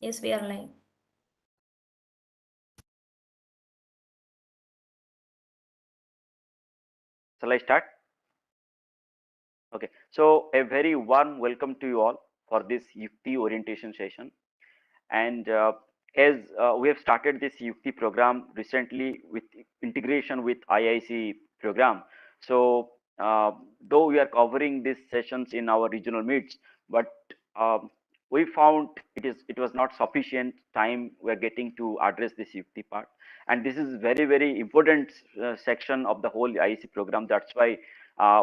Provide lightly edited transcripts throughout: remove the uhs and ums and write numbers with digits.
Yes, we are live. Shall I start? Okay. So a very warm welcome to you all for this YUKTI orientation session. And as we have started this YUKTI program recently with integration with IIC program. So though we are covering these sessions in our regional meets, but um, we found it was not sufficient time we are getting to address this YUKTI part. And this is very important section of the whole IIC program. That's why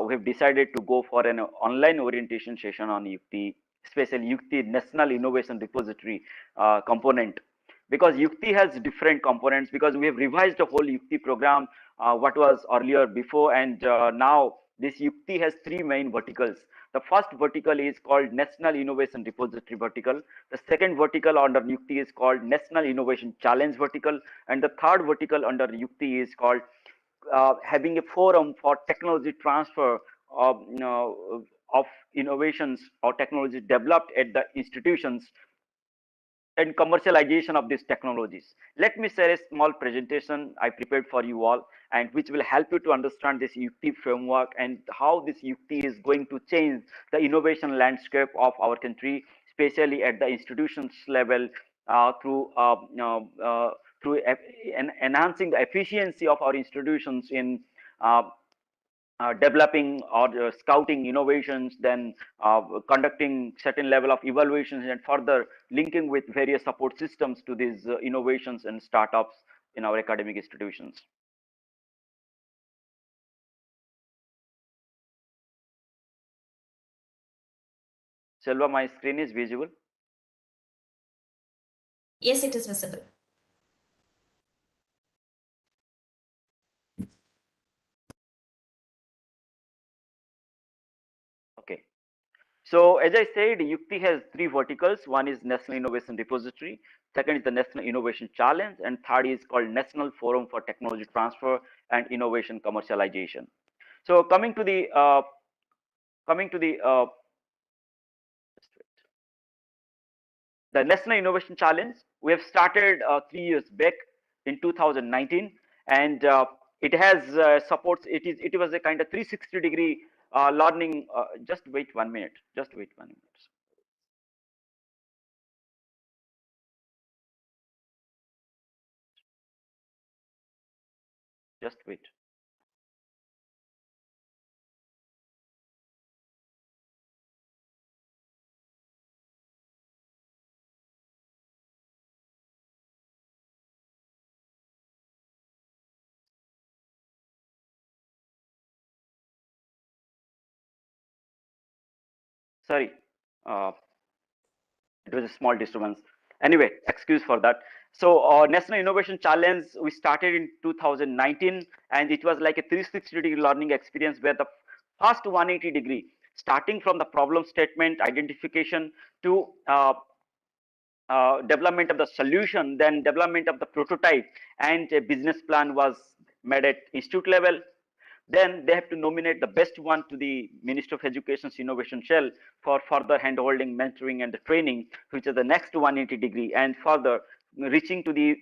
we have decided to go for an online orientation session on YUKTI, especially YUKTI National Innovation Repository component, because YUKTI has different components, because we have revised the whole YUKTI program, what was earlier before, and now this YUKTI has three main verticals. The first vertical is called National Innovation Repository vertical. The second vertical under YUKTI is called National Innovation Challenge vertical, and the third vertical under YUKTI is called having a forum for technology transfer of, of innovations or technology developed at the institutions and commercialization of these technologies. Let me share a small presentation I prepared for you all, and which will help you to understand this YUKTI framework and how this YUKTI is going to change the innovation landscape of our country, especially at the institutions level, through enhancing the efficiency of our institutions in uh, developing or scouting innovations, then conducting certain level of evaluations, and further linking with various support systems to these innovations and startups in our academic institutions. Selva, my screen is visible. Yes, it is visible. Okay. So as I said, YUKTI has three verticals. One is National Innovation Repository, second is the National Innovation Challenge, and third is called National Forum for Technology Transfer and Innovation Commercialization. So coming to the National Innovation Challenge, we have started 3 years back in 2019, and it has supports. It was a kind of 360-degree learning. Just wait 1 minute. Just wait 1 minute. Just wait. Sorry, uh, it was a small disturbance. Anyway, excuse for that. So National Innovation Challenge, we started in 2019, and it was like a 360-degree learning experience where the first 180-degree, starting from the problem statement identification to development of the solution, then development of the prototype, and a business plan was made at institute level. Then they have to nominate the best one to the Minister of Education's Innovation Shell for further handholding, mentoring, and the training, which is the next 180-degree, and further reaching to the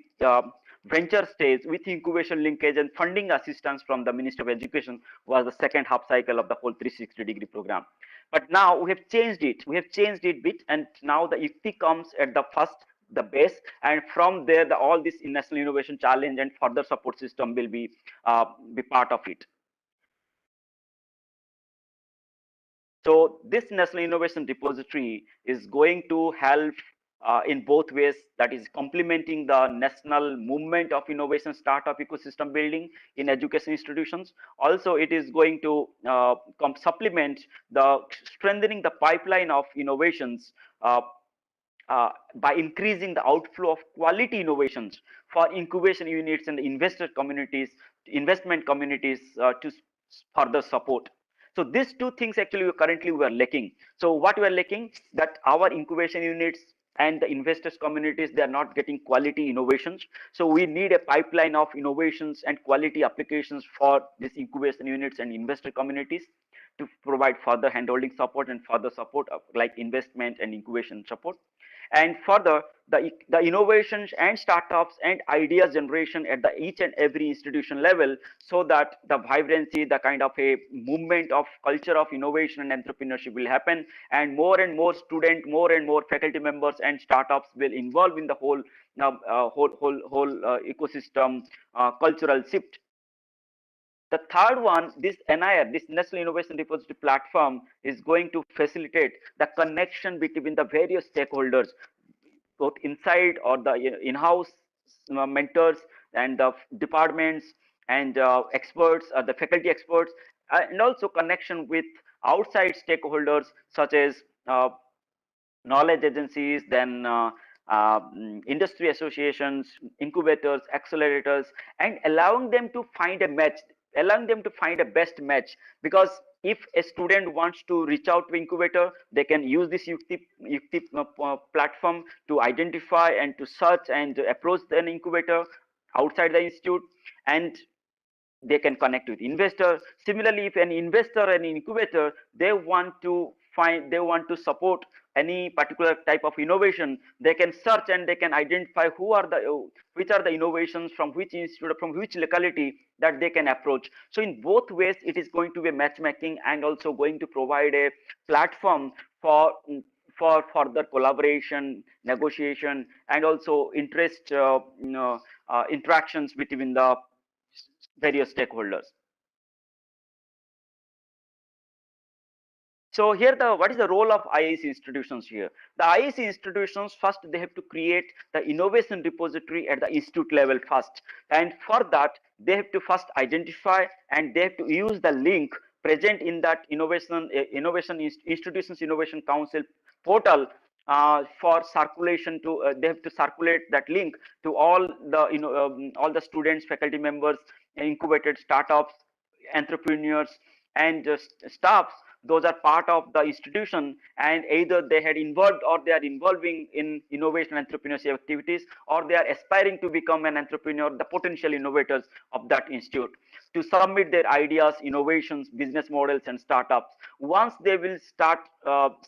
venture stage with incubation linkage and funding assistance from the Minister of Education was the second half cycle of the whole 360-degree program. But now we have changed it. We have changed it bit, and now the YUKTI comes at the first, the base, and from there all this National Innovation Challenge and further support system will be part of it. So this National Innovation Repository is going to help in both ways, that is complementing the national movement of innovation startup ecosystem building in education institutions. Also, it is going to supplement the strengthening the pipeline of innovations by increasing the outflow of quality innovations for incubation units and investor communities, investment communities to further support. So these two things actually currently we are lacking. So what we are lacking, that our incubation units and the investors communities, they are not getting quality innovations. So we need a pipeline of innovations and quality applications for these incubation units and investor communities to provide further handholding support and further support of like investment and incubation support. And further, the innovations and startups and ideas generation at the each and every institution level, so that the vibrancy, the kind of a movement of culture of innovation and entrepreneurship will happen, and more student, more and more faculty members and startups will involve in the whole ecosystem cultural shift. The third one, this NIR, this National Innovation Repository Platform, is going to facilitate the connection between the various stakeholders, both inside or the in-house mentors and the departments and experts, the faculty experts, and also connection with outside stakeholders such as knowledge agencies, then industry associations, incubators, accelerators, and allowing them to find a match, allowing them to find a best match. Because if a student wants to reach out to incubator, they can use this YUKTI platform to identify and to search and approach an incubator outside the institute, and they can connect with investor. Similarly, if an investor and incubator, they want to find, they want to support any particular type of innovation, they can search and they can identify who are the which are the innovations from which institute, from which locality, that they can approach. So in both ways it is going to be matchmaking and also going to provide a platform for further collaboration, negotiation, and also interest interactions between the various stakeholders. So here, the what is the role of IIC institutions here? The IIC institutions, first they have to create the innovation repository at the institute level first, and for that they have to first identify and they have to use the link present in that institutions innovation council portal for circulation to they have to circulate that link to all the all the students, faculty members, incubated startups, entrepreneurs, and staffs. Those are part of the institution, and either they had involved or they are involving in innovation entrepreneurship activities, or they are aspiring to become an entrepreneur, the potential innovators of that institute, to submit their ideas, innovations, business models, and startups. Once they will start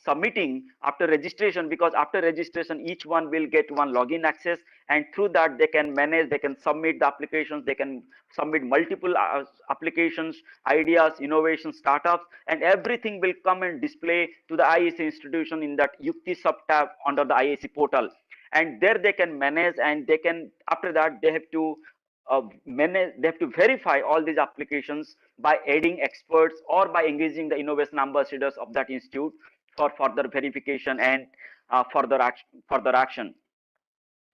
submitting after registration, because after registration each one will get one login access, and through that they can manage, they can submit the applications, they can submit multiple applications, ideas, innovations, startups, and everything will come and display to the IIC institution in that YUKTI sub tab under the IIC portal. And there they can manage, and they can, after that they have to manage, they have to verify all these applications by adding experts or by engaging the innovation ambassadors of that institute for further verification and further action.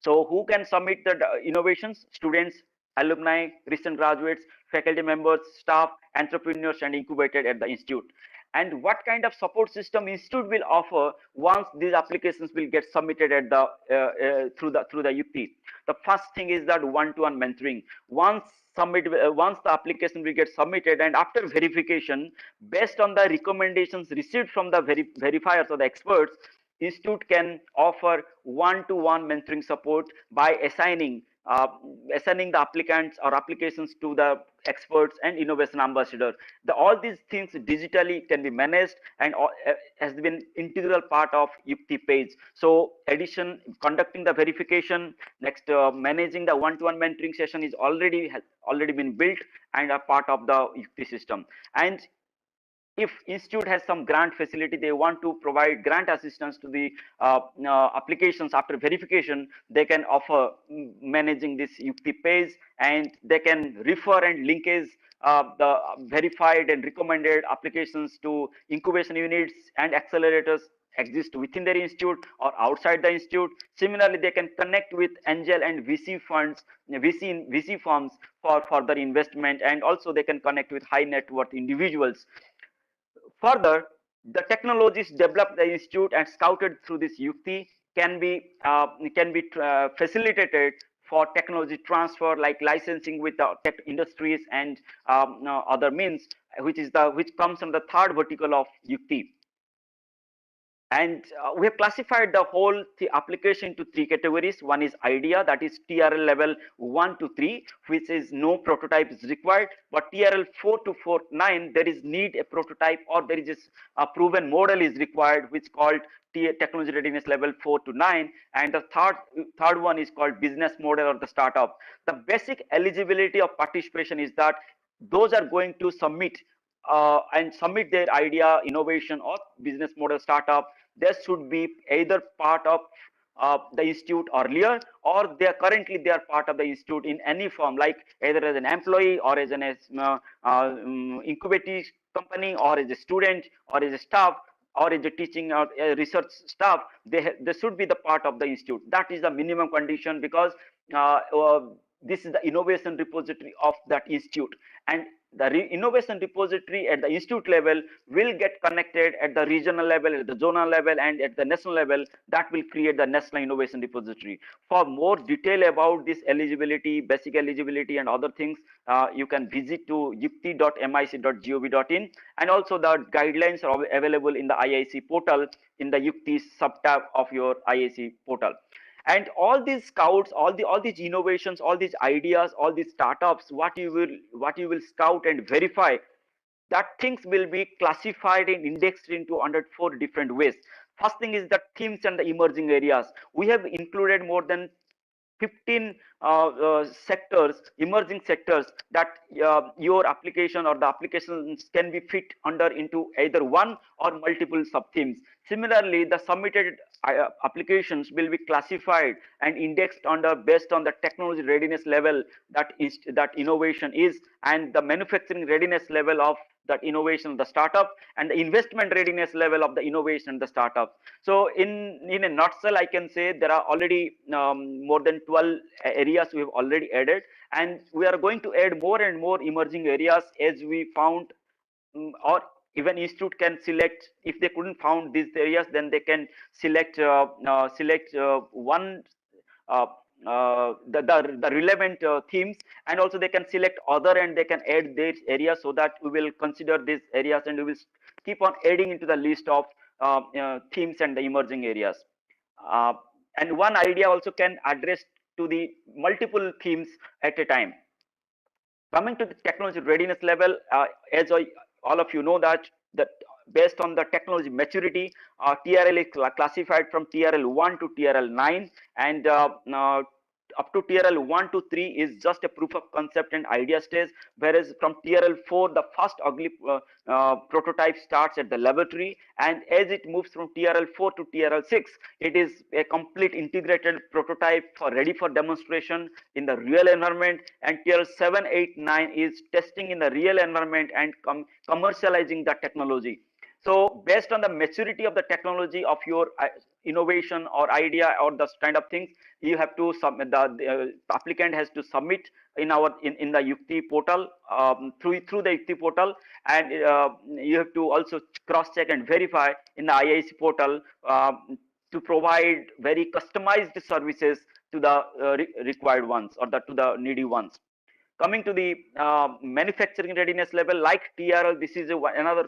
So who can submit the innovations? Students, alumni, recent graduates, faculty members, staff, entrepreneurs, and incubated at the institute. And what kind of support system institute will offer once these applications will get submitted at the through the YUKTI? The first thing is that one-to-one mentoring. Once the application will get submitted, and after verification, based on the recommendations received from the verifiers or the experts, institute can offer one-to-one mentoring support by assigning the applicants or applications to the experts and innovation ambassador. All these things digitally can be managed, and has been integral part of YUKTI page. So addition, conducting the verification, next managing the one-to-one mentoring session is already been built and a part of the YUKTI system. And if institute has some grant facility, they want to provide grant assistance to the applications after verification, they can offer managing this YUKTI page, and they can refer and linkage the verified and recommended applications to incubation units and accelerators exist within their institute or outside the institute. Similarly, they can connect with angel and VC funds, VC firms for further investment, and also they can connect with high net worth individuals. Further, the technologies developed the institute and scouted through this YUKTI can be facilitated for technology transfer, like licensing with the tech industries and other means, which comes from the third vertical of YUKTI. And we have classified the whole application into three categories. One is idea, that is TRL level 1 to 3, which is no prototype is required. But TRL 4 to 9, there is need a prototype, or there is a proven model is required, which called technology readiness level 4 to 9. And the third one is called business model or the startup. The basic eligibility of participation is that those are going to submit and submit their idea, innovation, or business model startup. They should be either part of the institute earlier, or they are currently they are part of the institute in any form, like either as an employee, or as an incubating company, or as a student, or as a staff, or as a teaching or research staff. They should be the part of the institute. That is the minimum condition, because this is the innovation repository of that institute, and the innovation repository at the institute level will get connected at the regional level, at the zonal level, and at the national level. That will create the national innovation repository. For more detail about this eligibility, basic eligibility, and other things, you can visit to yukti.mic.gov.in, and also the guidelines are available in the IIC portal, in the YUKTI sub-tab of your IIC portal. And all these scouts, all these innovations, all these ideas, all these startups, what you will scout and verify, that things will be classified and indexed into under 4 different ways. First thing is the themes and the emerging areas. We have included more than 15 sectors, emerging sectors, that your application or the applications can be fit under into either one or multiple sub themes. Similarly, the submitted applications will be classified and indexed under based on the technology readiness level that innovation is, and the manufacturing readiness level of that innovation, the startup, and the investment readiness level of the innovation, the startup. So in a nutshell, I can say there are already more than 12 areas we have already added, and we are going to add more and more emerging areas as we found, or even institute can select. If they couldn't found these areas, then they can select one uh, the relevant themes, and also they can select other, and they can add their areas, so that we will consider these areas, and we will keep on adding into the list of themes and the emerging areas. uh, and one idea also can address to the multiple themes at a time. Coming to the technology readiness level, as all of you know that based on the technology maturity, TRL is classified from TRL 1 to TRL 9, and up to TRL 1 to 3 is just a proof of concept and idea stage, whereas from TRL 4 the first ugly prototype starts at the laboratory, and as it moves from TRL 4 to TRL 6, it is a complete integrated prototype ready for demonstration in the real environment, and TRL 7, 8, 9 is testing in the real environment and commercializing the technology. So based on the maturity of the technology of your innovation or idea or the kind of things, you have to submit, the applicant has to submit in the YUKTI portal, through the YUKTI portal, and you have to also cross check and verify in the IIC portal, to provide very customized services to the required ones, or to the needy ones. Coming to the manufacturing readiness level, like TRL, this is another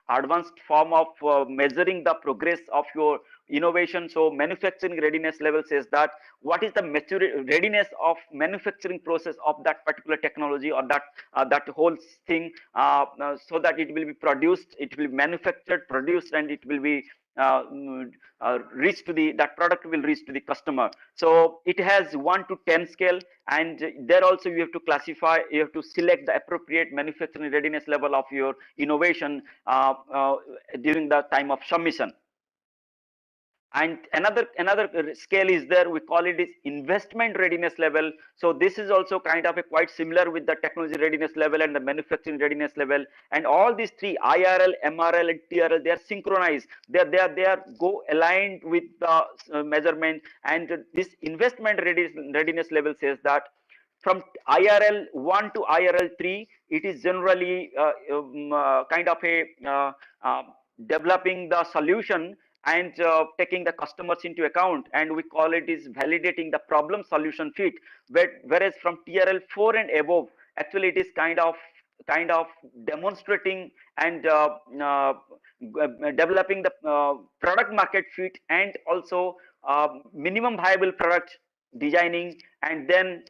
advanced form of measuring the progress of your innovation. So manufacturing readiness level says that what is the readiness of manufacturing process of that particular technology, or that whole thing, so that it will be produced, it will be manufactured, produced, and it will be reach to the that product will reach to the customer. So it has 1 to 10 scale, and there also you have to classify, you have to select the appropriate manufacturing readiness level of your innovation during the time of submission. And another scale is there, we call it is investment readiness level. So this is also kind of a quite similar with the technology readiness level and the manufacturing readiness level, and all these three, IRL, MRL, and TRL, they are synchronized, they are go aligned with the measurement. And this investment readiness level says that from IRL 1 to IRL 3, it is generally kind of a developing the solution and taking the customers into account, and we call it is validating the problem solution fit. Whereas from TRL 4 and above, actually it is kind of demonstrating and developing the product market fit, and also minimum viable product designing, and then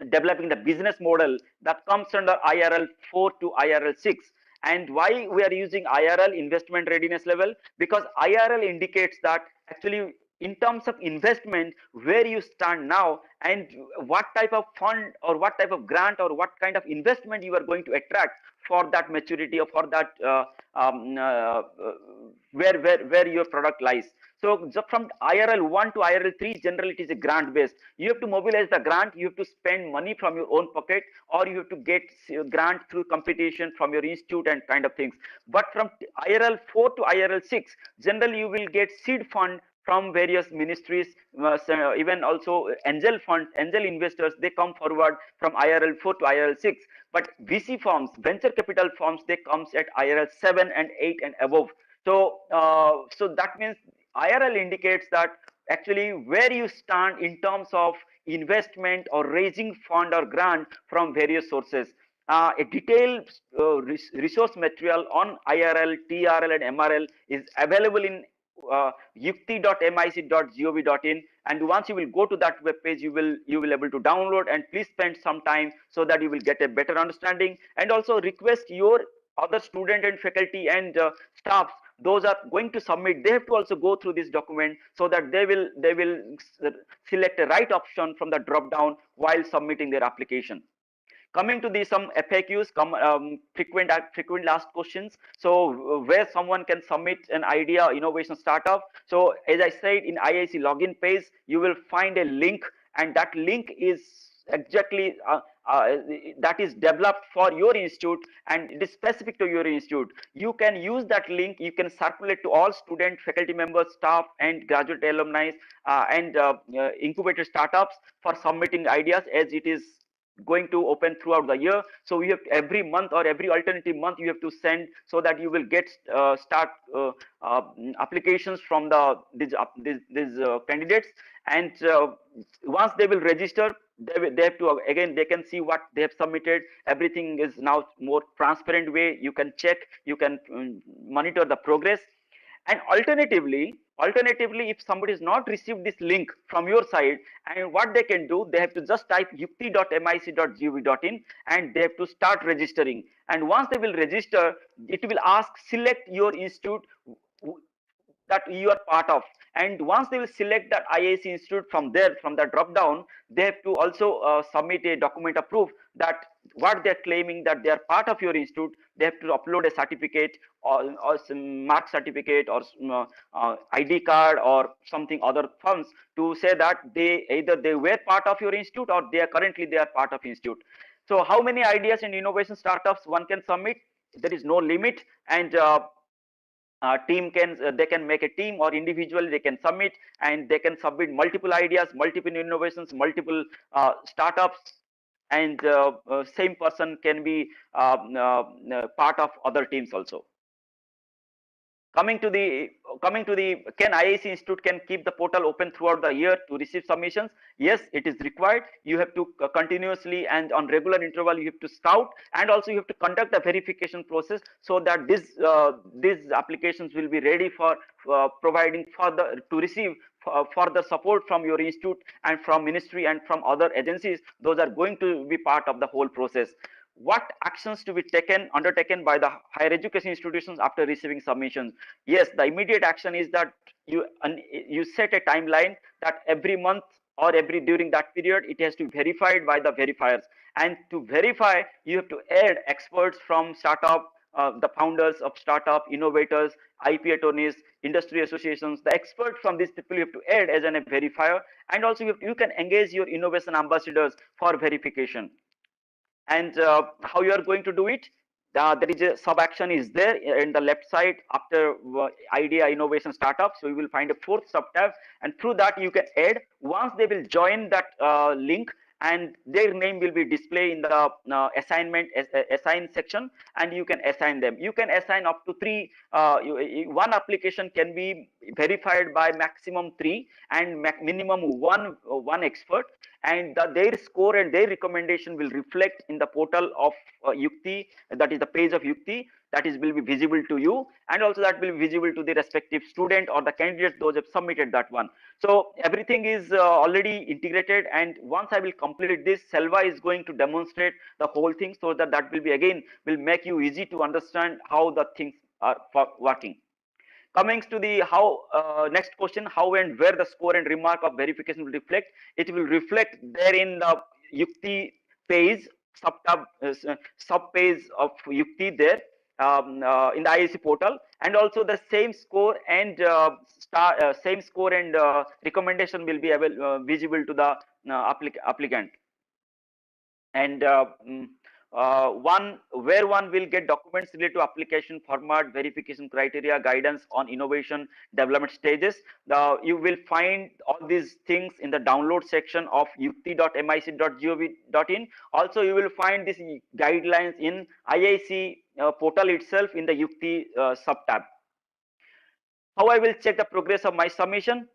developing the business model that comes under IRL 4 to IRL 6. And why we are using IRL, investment readiness level? Because IRL indicates that actually in terms of investment, where you stand now and what type of fund or what type of grant or what kind of investment you are going to attract for that maturity or for that where your product lies. So from IRL 1 to IRL 3, generally it is a grant based. You have to mobilize the grant, you have to spend money from your own pocket, or you have to get grant through competition from your institute and kind of things. But from IRL 4 to IRL 6, generally you will get seed fund from various ministries, even also angel funds, angel investors, they come forward from IRL 4 to IRL 6. But VC firms, venture capital firms, they comes at IRL 7 and 8 and above. So so that means IRL indicates that actually where you stand in terms of investment or raising fund or grant from various sources. A detailed resource material on IRL, TRL and MRL is available in yukti.mic.gov.in, and once you will go to that web page, you will able to download, and please spend some time so that you will get a better understanding. And also request your other student and faculty and staffs, those are going to submit, they have to also go through this document so that they will select a right option from the drop down while submitting their application. Coming to the some FAQs, frequent asked questions. So where someone can submit an idea, innovation startup. So as I said, in IIC login page, you will find a link, and that link is exactly that is developed for your institute, and it is specific to your institute. You can use that link, you can circulate to all student, faculty members, staff and graduate alumni and incubator startups for submitting ideas, as it is going to open throughout the year. So you have every month or every alternative month you have to send, so that you will get start applications from these candidates. And once they will register, they have to, again they can see what they have submitted. Everything is now more transparent way, you can check, you can monitor the progress. And alternatively, if somebody has not received this link from your side, and what they can do, they have to just type yukti.mic.gov.in and they have to start registering. And once they will register, it will ask select your institute that you are part of. And once they will select that IIC institute, from there, from the drop down, they have to also submit a document of proof that what they're claiming, that they are part of your institute. They have to upload a certificate, or some mark certificate, or ID card, or something other funds, to say that they either they were part of your institute, or they are currently they are part of institute. So how many ideas and innovation startups one can submit? There is no limit. And team can they can make a team, or individually they can submit, and they can submit multiple ideas, multiple innovations, multiple startups. And same person can be part of other teams also. Coming to the can IIC Institute can keep the portal open throughout the year to receive submissions? Yes, it is required. You have to continuously and on regular interval you have to scout, and also you have to conduct the verification process, so that these applications will be ready for providing further to receive further support from your institute and from ministry and from other agencies. Those are going to be part of the whole process. What actions to be undertaken by the higher education institutions after receiving submissions? Yes, the immediate action is that you set a timeline that every month or during that period it has to be verified by the verifiers. And to verify, you have to add experts from startup, the founders of startup, innovators, IP attorneys, industry associations. The experts from these people you have to add as a verifier. And also you can engage your innovation ambassadors for verification. And how you are going to do it? There is a sub action is there in the left side after idea, innovation, startup. So you will find a fourth sub tab, and through that you can add. Once they will join that link, and their name will be displayed in the assign section, and you can assign them. You can assign up to 3. One application can be verified by maximum 3, and minimum one expert. and their score and their recommendation will reflect in the portal of YUKTI, that is the page of YUKTI, that is will be visible to you, and also that will be visible to the respective student or the candidates those have submitted that one. So everything is already integrated, and once I will complete this, Selva is going to demonstrate the whole thing, so that that will be again will make you easy to understand how the things are working. Coming to the how next question, how and where the score and remark of verification will reflect. It will reflect there in the YUKTI page, sub page of YUKTI there, in the IIC portal, and also the same score and same score and recommendation will be visible to the applicant. And one where one will get documents related to application format, verification criteria, guidance on innovation development stages. You will find all these things in the download section of yukti.mic.gov.in. Also you will find these guidelines in IIC portal itself in the YUKTI sub tab. How I will check the progress of my submission?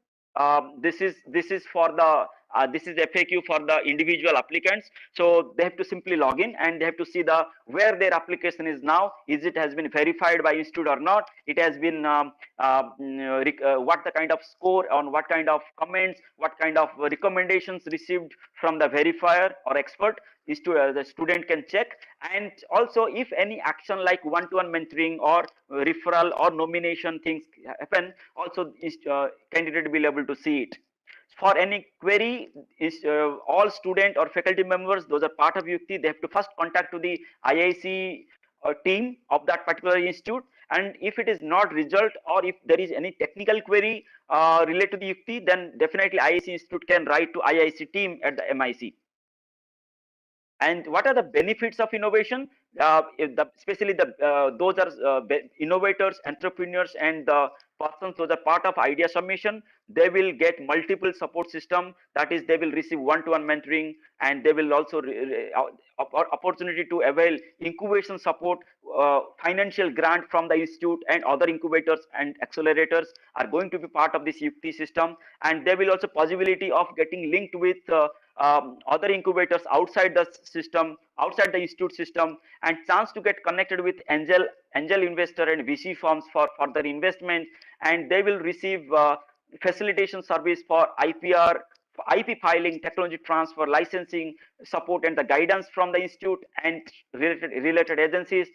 This is for the this is FAQ for the individual applicants. So they have to simply log in and they have to see the where their application is now. Is it has been verified by institute or not? It has been what the kind of score, on what kind of comments, what kind of recommendations received from the verifier or expert is to the student can check. And also if any action like one-to-one mentoring or referral or nomination things happen, also is candidate will able to see it. For any query, is all student or faculty members, those are part of YUKTI, they have to first contact to the IIC team of that particular institute, and if it is not result or if there is any technical query related to the YUKTI, then definitely IIC Institute can write to IIC team at the MIC. And what are the benefits of innovation? Especially those are innovators, entrepreneurs, and the persons those are part of idea submission. They will get multiple support system. That is, they will receive one-to-one mentoring, and they will also opportunity to avail incubation support, financial grant from the institute, and other incubators and accelerators are going to be part of this YUKTI system. And there will also possibility of getting linked with other incubators outside the system, outside the institute system, and chance to get connected with angel investor and VC firms for further investment. And they will receive facilitation service for IPR, IP filing, technology transfer, licensing support, and the guidance from the institute and related agencies.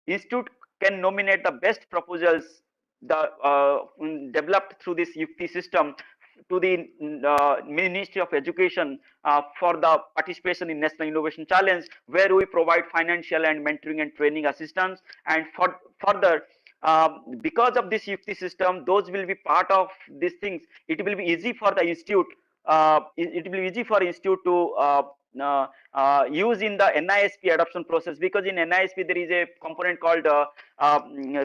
Institute can nominate the best proposals developed through this YUKTI system to the Ministry of Education for the participation in National Innovation Challenge, where we provide financial and mentoring and training assistance. And further, because of this YUKTI system, those will be part of these things. It will be easy for the institute. It will be easy for institute to use in the NISP adoption process, because in NISP there is a component called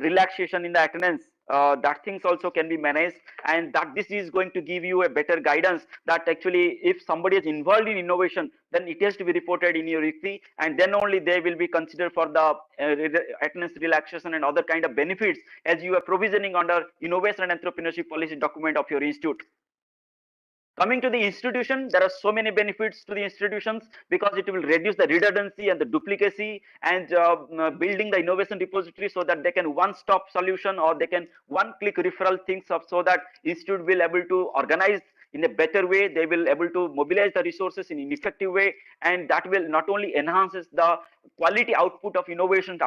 relaxation in the attendance. That things also can be managed, and that this is going to give you a better guidance that actually if somebody is involved in innovation, then it has to be reported in your YUKTI, and then only they will be considered for the attendance relaxation and other kind of benefits as you are provisioning under innovation and entrepreneurship policy document of your institute. Coming to the institution, there are so many benefits to the institutions, because it will reduce the redundancy and the duplicacy, and building the innovation repository so that they can one-stop solution, or they can one-click referral things up, so that institute will able to organize in a better way. They will able to mobilize the resources in an effective way, and that will not only enhances the quality output of innovation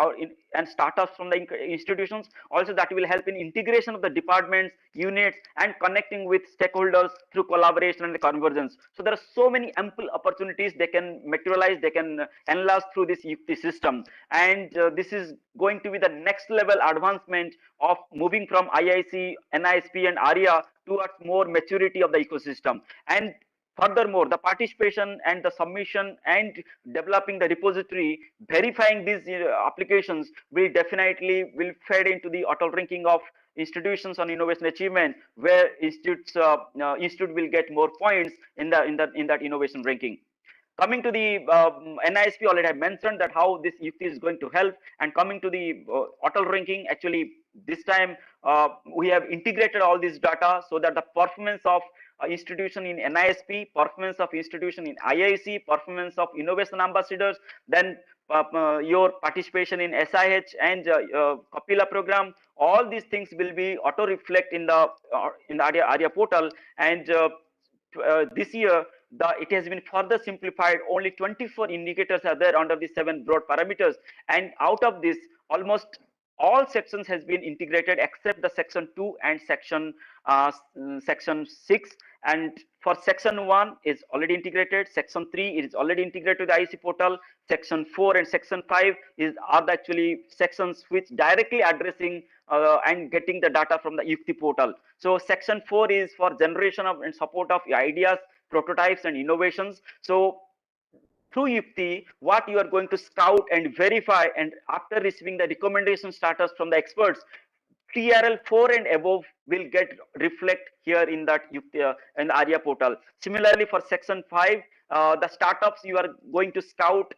and startups from the institutions, also that will help in integration of the departments, units, and connecting with stakeholders through collaboration and convergence. So there are so many ample opportunities they can materialize, they can enlarge through this YUKTI system. And this is going to be the next level advancement of moving from IIC, NISP, and ARIA towards more maturity of the ecosystem. And furthermore, the participation and the submission and developing the repository, verifying these applications will definitely will fed into the auto ranking of institutions on innovation achievement, where institute will get more points in that innovation ranking. Coming to the NISP, already I mentioned that how this YUKTI is going to help. And coming to the auto ranking, actually this time we have integrated all this data so that the performance of institution in NISP, performance of institution in IIC, performance of innovation ambassadors, then your participation in SIH and Kapila program. All these things will be auto reflect in the ARIA portal. And this year it has been further simplified. Only 24 indicators are there under the 7 broad parameters, and out of this almost all sections has been integrated except the section 2 and section 6. And for section 1 is already integrated, section 3 is already integrated to the IIC portal, section 4 and section 5 are actually sections which directly addressing and getting the data from the YUKTI portal. So section 4 is for generation of and support of ideas, prototypes and innovations. So through YUKTI, what you are going to scout and verify, and after receiving the recommendation status from the experts, TRL 4 and above will get reflect here in that YUKTI in the ARIA portal. Similarly, for section 5, the startups you are going to scout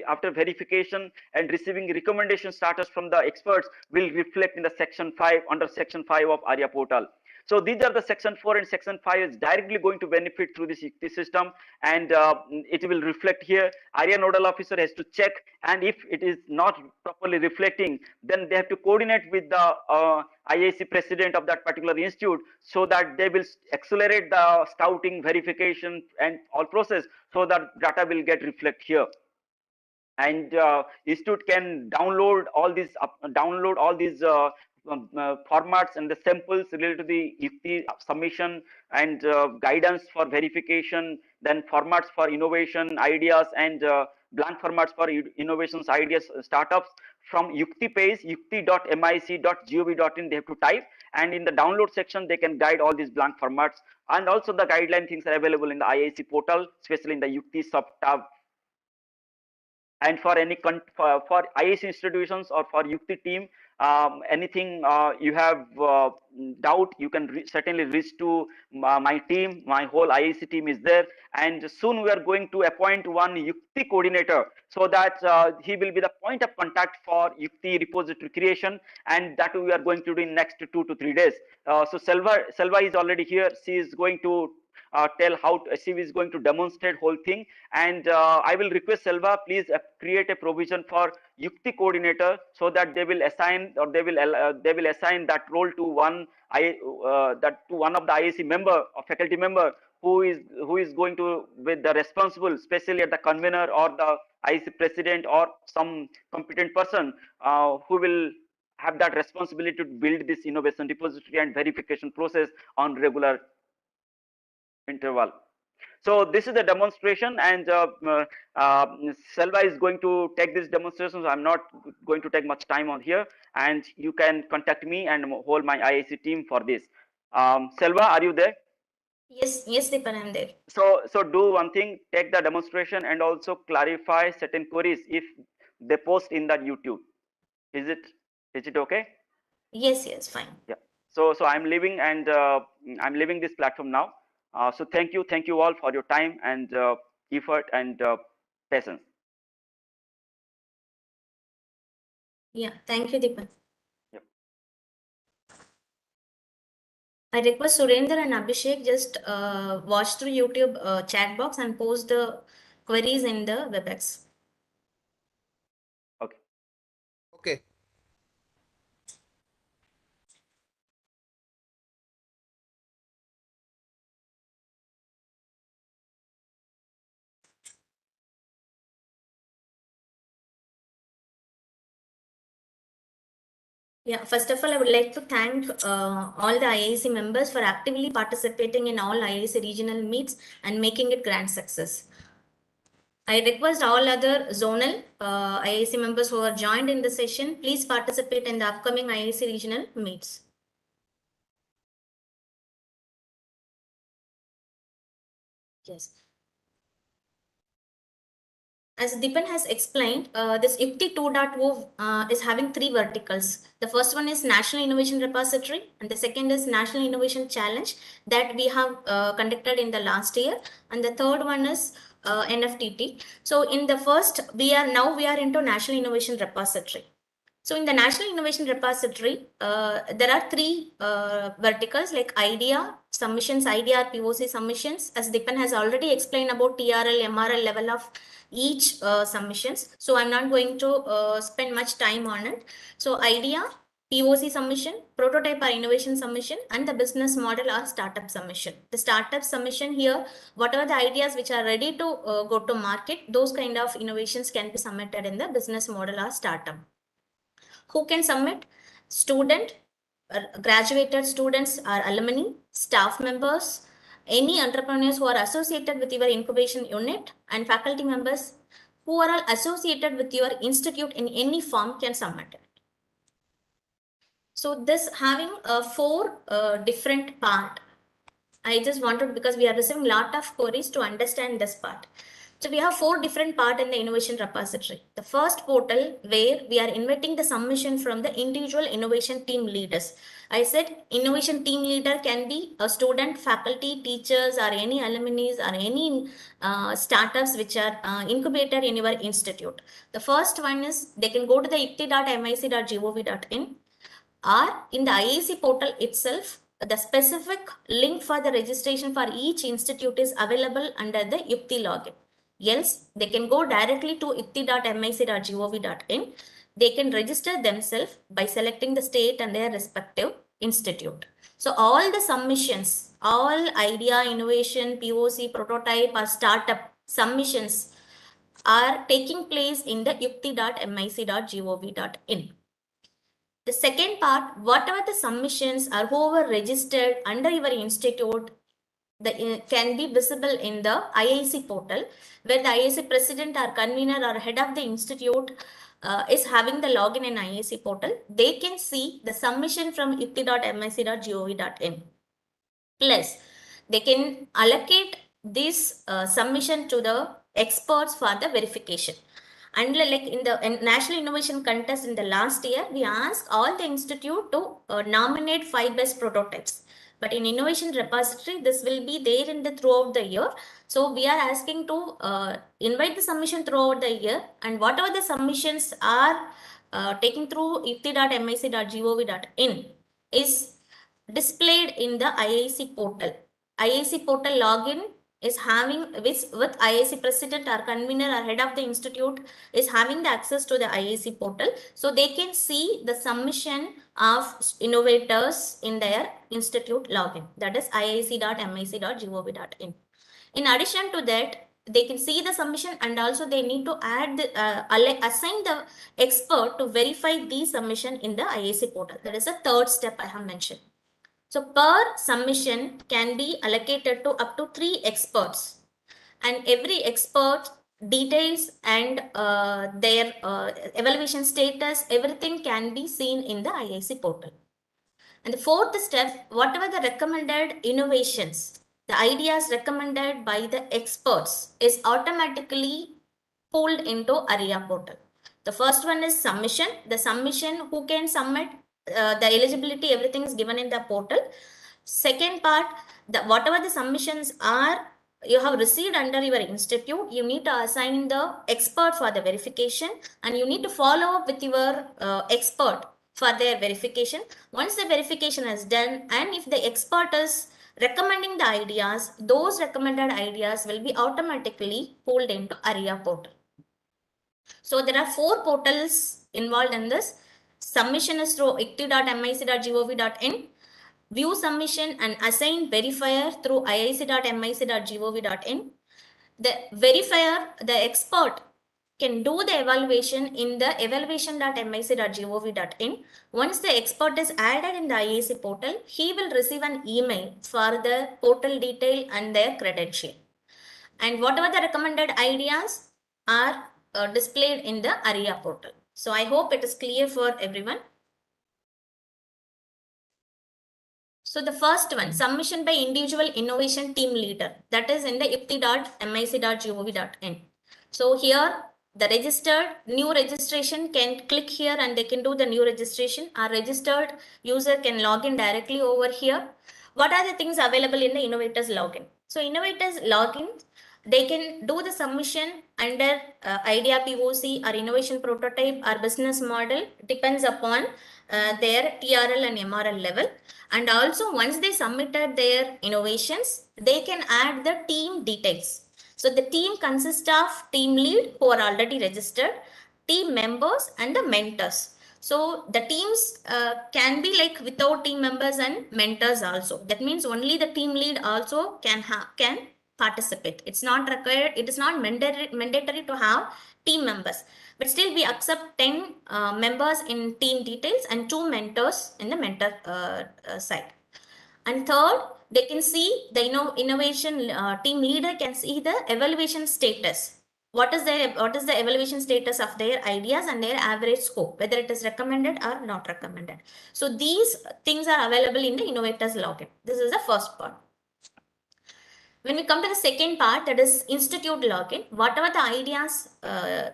after verification and receiving recommendation status from the experts will reflect in the section 5 under section 5 of ARIA portal. So these are the section 4 and section 5 is directly going to benefit through this YUKTI system, and it will reflect here. ARIA nodal officer has to check, and if it is not properly reflecting, then they have to coordinate with the IIC president of that particular institute, so that they will accelerate the scouting, verification and all process, so that data will get reflect here. And institute can download all these formats and the samples related to the YUKTI submission and guidance for verification, then formats for innovation ideas and blank formats for innovations ideas startups from YUKTI page, yukti.mic.gov.in they have to type, and in the download section they can guide all these blank formats, and also the guideline things are available in the IIC portal, especially in the YUKTI sub tab. And for any for IIC institutions or for YUKTI team, anything you have doubt, you can certainly reach to my team. My whole IIC team is there, and soon we are going to appoint one YUKTI coordinator, so that he will be the point of contact for YUKTI repository creation, and that we are going to do in next 2 to 3 days. So Selva is already here. She is going to tell how she is going to demonstrate whole thing, and I will request Selva, please create a provision for YUKTI coordinator, so that they will assign, or they will assign that role to one of the IIC member or faculty member who is going to with the responsible, especially at the convener or the IIC president or some competent person who will have that responsibility to build this innovation repository and verification process on regular interval. So this is the demonstration, and Selva is going to take this demonstration, so I'm not going to take much time on here, and you can contact me and whole my IIC team for this. Selva, are you there? Yes, Deepan, I'm there. So do one thing, take the demonstration and also clarify certain queries if they post in that YouTube. Is it okay? Yes, fine. Yeah. So I'm leaving, and I'm leaving this platform now. So thank you all for your time and effort and patience. Yeah, thank you, Deepan. Yep. I request Surendra and Abhishek just watch through YouTube chat box and post the queries in the WebEx. Okay. Okay. Yeah, first of all, I would like to thank all the IIC members for actively participating in all IIC regional meets and making it grand success. I request all other zonal IIC members who are joined in the session, please participate in the upcoming IIC regional meets. Yes. As Deepan has explained, this YUKTI 2.0 is having 3 verticals. The first one is National Innovation Repository, and the second is National Innovation Challenge that we have conducted in the last year, and the third one is NFTT. So in the first, we are into National Innovation Repository. So in the National Innovation Repository, there are 3 verticals like idea, submissions, idea or POC submissions, as Dipan has already explained about TRL, MRL level of each submissions. So I'm not going to spend much time on it. So idea, POC submission, prototype or innovation submission, and the business model or startup submission. The startup submission here, whatever the ideas which are ready to go to market, those kind of innovations can be submitted in the business model or startup. Who can submit? Student, graduated students or alumni, staff members, any entrepreneurs who are associated with your incubation unit, and faculty members who are all associated with your institute in any form can submit it. So this having a four different part. I just wanted, because we are receiving lot of queries to understand this part. So we have four different part in the innovation repository. The first portal where we are inviting the submission from the individual innovation team leaders. I said innovation team leader can be a student, faculty, teachers, or any alumni or any startups which are incubator in your institute. The first one is they can go to the yukti.mic.gov.in, or in the IIC portal itself. The specific link for the registration for each institute is available under the YUKTI login. Else, they can go directly to yukti.mic.gov.in. They can register themselves by selecting the state and their respective institute. So all the submissions, all idea, innovation, POC, prototype or startup submissions are taking place in the yukti.mic.gov.in. The second part, whatever the submissions are whoever registered under your institute, can be visible in the IIC portal, where the IIC president or convener or head of the institute is having the login in IIC portal. They can see the submission from yukti.mic.gov.in. Plus, they can allocate this submission to the experts for the verification. And like in the National Innovation Contest in the last year, we asked all the institute to nominate 5 best prototypes. But in Innovation Repository, this will be there in the throughout the year. So we are asking to invite the submission throughout the year, and whatever the submissions are taken through yukti.mic.gov.in is displayed in the IIC portal. IIC portal login is having with IIC president or convener or head of the institute is having the access to the IIC portal, so they can see the submission of innovators in their institute login, that is iic.mic.gov.in. In addition to that, they can see the submission, and also they need to add the assign the expert to verify the submission in the IIC portal. That is the third step I have mentioned. So per submission can be allocated to up to 3 experts, and every expert details and their evaluation status, everything can be seen in the IIC portal. And the fourth step, whatever the recommended innovations, the ideas recommended by the experts is automatically pulled into ARIA portal. The first one is submission. The submission, who can submit, the eligibility, everything is given in the portal. Second part, whatever the submissions are you have received under your institute, you need to assign the expert for the verification, and you need to follow up with your expert for their verification. Once the verification is done, and if the expert is recommending the ideas, those recommended ideas will be automatically pulled into ARIA portal. So there are 4 portals involved in this. Submission is through yukti.mic.gov.in. View submission and assign verifier through iic.mic.gov.in. The verifier, the expert, can do the evaluation in the evaluation.mic.gov.in. Once the expert is added in the IIC portal, he will receive an email for the portal detail and their credential. And whatever the recommended ideas are displayed in the ARIA portal. So I hope it is clear for everyone. So the first one, submission by individual innovation team leader, that is in the yukti.mic.gov.in. So here the registered new registration can click here and they can do the new registration. Our registered user can log in directly over here. What are the things available in the innovators login? So innovators login, they can do the submission under idea POC or innovation prototype or business model depends upon their TRL and MRL level. And also once they submitted their innovations, they can add the team details. So the team consists of team lead who are already registered, team members and the mentors. So the teams can be like without team members and mentors also. That means only the team lead also can participate. It's not required. It is not mandatory to have team members. But still we accept 10 members in team details and 2 mentors in the mentor side. And third, they can see the innovation team leader can see the evaluation status. What is the evaluation status of their ideas and their average score, whether it is recommended or not recommended. So these things are available in the innovators login. This is the first part. When we come to the second part, that is institute login, whatever the ideas,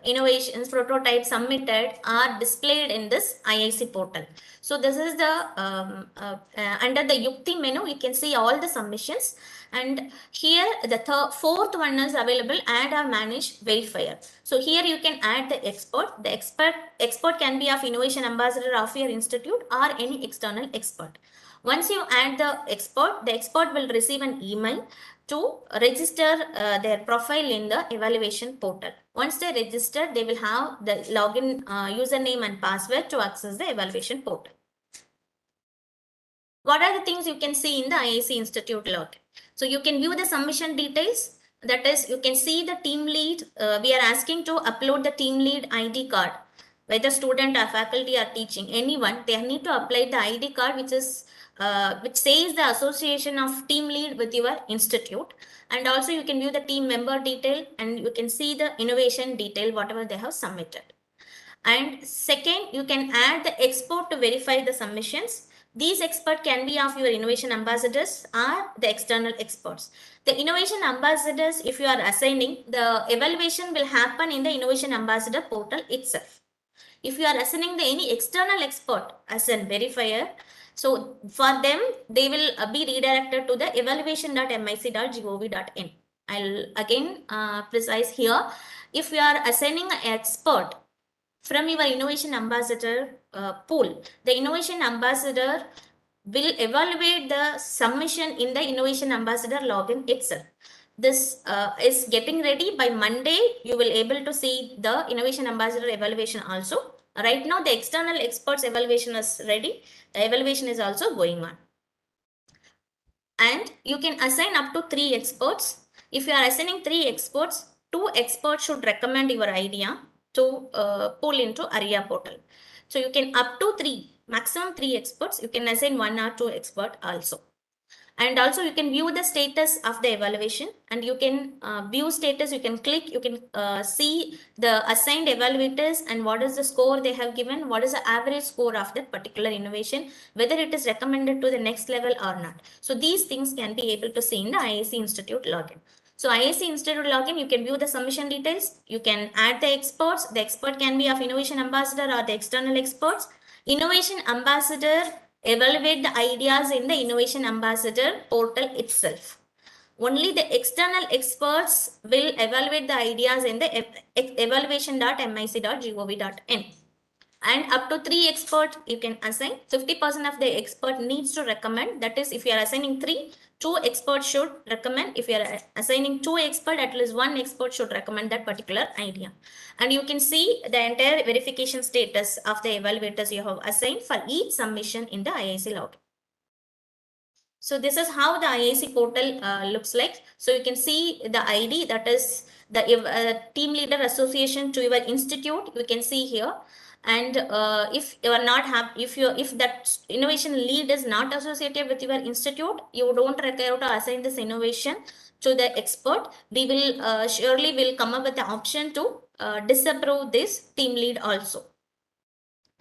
innovations, prototypes submitted are displayed in this IIC portal. So this is the, under the YUKTI menu, you can see all the submissions. And here the fourth one is available, add or manage verifier. So here you can add the expert. The expert can be of innovation ambassador of your institute or any external expert. Once you add the expert will receive an email to register their profile in the evaluation portal. Once they register, they will have the login username and password to access the evaluation portal. What are the things you can see in the IIC Institute login? So you can view the submission details. That is, you can see the team lead. We are asking to upload the team lead ID card. Whether student or faculty are teaching, anyone, they need to apply the ID card which says the association of team lead with your institute. And also you can view the team member detail and you can see the innovation detail, whatever they have submitted. And second, you can add the expert to verify the submissions. These experts can be of your innovation ambassadors or the external experts. The innovation ambassadors, if you are assigning, the evaluation will happen in the innovation ambassador portal itself. If you are assigning any external expert as a verifier, so for them, they will be redirected to the evaluation.mic.gov.in. I'll again precise here. If you are assigning an expert from your innovation ambassador pool, the innovation ambassador will evaluate the submission in the innovation ambassador login itself. This is getting ready. By Monday you will able to see the innovation ambassador evaluation also. Right now the external experts evaluation is ready. The evaluation is also going on. And you can assign up to 3 experts. If you are assigning 3 experts, 2 experts should recommend your idea to pull into ARIA portal. So you can up to 3, maximum 3 experts. You can assign 1 or 2 expert also. And also you can view the status of the evaluation, and you can view status, you can click, you can see the assigned evaluators and what is the score they have given, what is the average score of that particular innovation, whether it is recommended to the next level or not. So these things can be able to see in the IIC Institute login. So IIC Institute login, you can view the submission details, you can add the experts. The expert can be of innovation ambassador or the external experts. Innovation ambassador evaluate the ideas in the innovation ambassador portal itself. Only the external experts will evaluate the ideas in the evaluation.mic.gov.in. And up to 3 experts you can assign. 50% of the expert needs to recommend. That is, if you are assigning 3, 2 experts should recommend. If you are assigning 2 experts, at least 1 expert should recommend that particular idea. And you can see the entire verification status of the evaluators you have assigned for each submission in the IIC login. So this is how the IIC portal looks like. So you can see the ID, that is the team leader association to your institute. You can see here. And if you are not if that innovation lead is not associated with your institute, you don't require to assign this innovation to the expert. We will surely will come up with the option to disapprove this team lead also.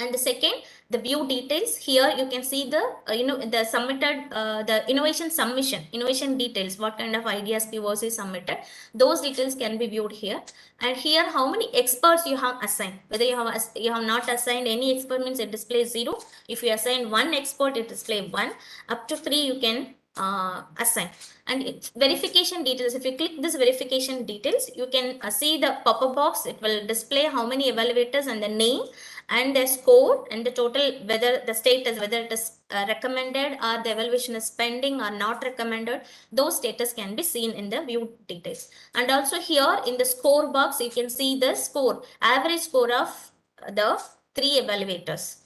And the second, the view details. Here you can see the the submitted the innovation submission, innovation details, what kind of ideas POC submitted. Those details can be viewed here. And here how many experts you have assigned. Whether you have not assigned any expert means it displays 0. If you assign 1 expert, it displays 1. Up to 3 you can assigned. And verification details, if you click this verification details, you can see the pop-up box. It will display how many evaluators and the name and the score and the total, whether the status, whether it is recommended or the evaluation is pending or not recommended. Those status can be seen in the view details. And also here in the score box, you can see the score, average score of the 3 evaluators.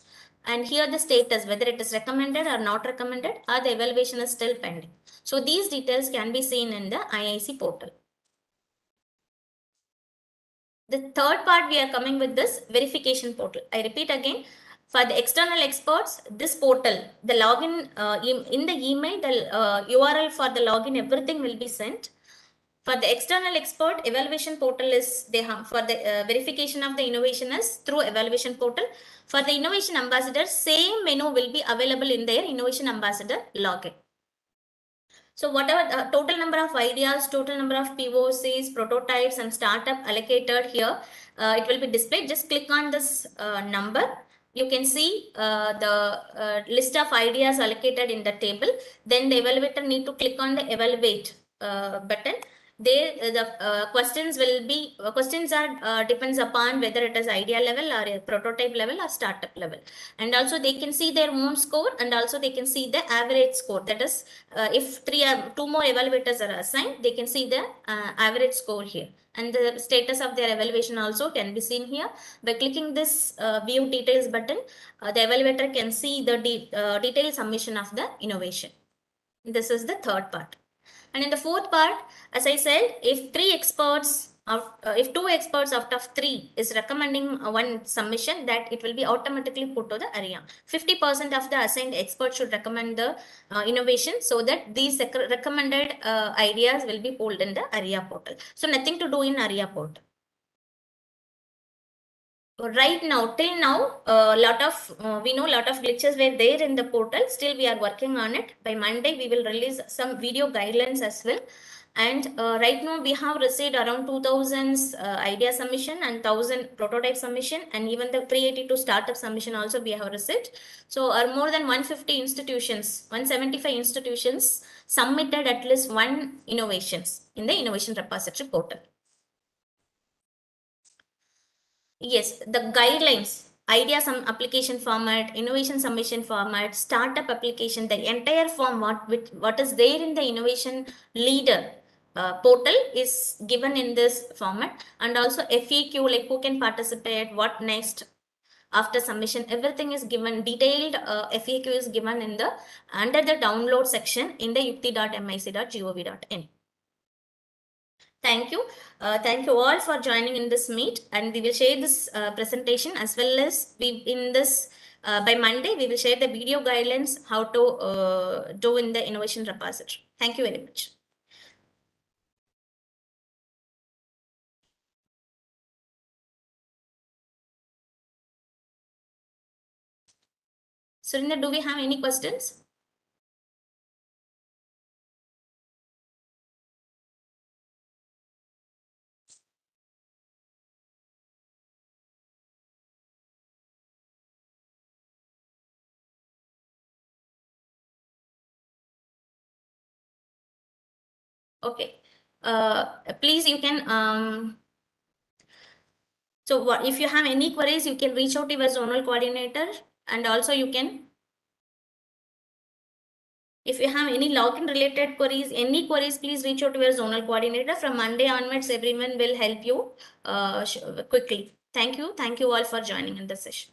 And here the status, whether it is recommended or not recommended, or the evaluation is still pending. So these details can be seen in the IIC portal. The third part, we are coming with this verification portal. I repeat again, for the external experts, this portal, the login in the email, the URL for the login, everything will be sent. For the external expert, evaluation portal is they have for the verification of the innovation is through evaluation portal. For the innovation ambassador, same menu will be available in their innovation ambassador login. So whatever the total number of ideas, total number of POCs, prototypes and startup allocated here, it will be displayed. Just click on this number. You can see the list of ideas allocated in the table. Then the evaluator need to click on the evaluate button. The questions will be questions are depends upon whether it is idea level or a prototype level or startup level. And also they can see their own score, and also they can see the average score. That is, if two more evaluators are assigned, they can see the average score here, and the status of their evaluation also can be seen here. By clicking this view details button, the evaluator can see the detailed submission of the innovation. This is the third part. And in the fourth part, as I said, if if 2 experts out of 3 is recommending one submission, that it will be automatically put to the area. 50% of the assigned experts should recommend the innovation, so that these recommended ideas will be pulled in the area portal. So nothing to do in area portal. Right now, till now, we know lot of glitches were there in the portal. Still, we are working on it. By Monday, we will release some video guidelines as well. And right now, we have received around 2000 idea submission and 1000 prototype submission, and even the 382 startup submission also we have received. So, more than 150 institutions, 175 institutions submitted at least one innovations in the innovation repository portal. Yes, the guidelines, idea application format, innovation submission format, startup application, the entire form, what is there in the innovation leader portal is given in this format. And also FAQ, like who can participate, what next after submission, everything is given. Detailed FAQ is given in the under the download section in the yukti.mic.gov.in. Thank you. Thank you all for joining in this meet, and we will share this presentation as well as by Monday, we will share the video guidelines how to do in the innovation repository. Thank you very much. Surinder, do we have any questions? Okay. Please, you can so what if you have any queries, you can reach out to your zonal coordinator, and also you can, if you have any login related queries, any queries, please reach out to your zonal coordinator. From Monday onwards, everyone will help you quickly. Thank you. Thank you all for joining in the session.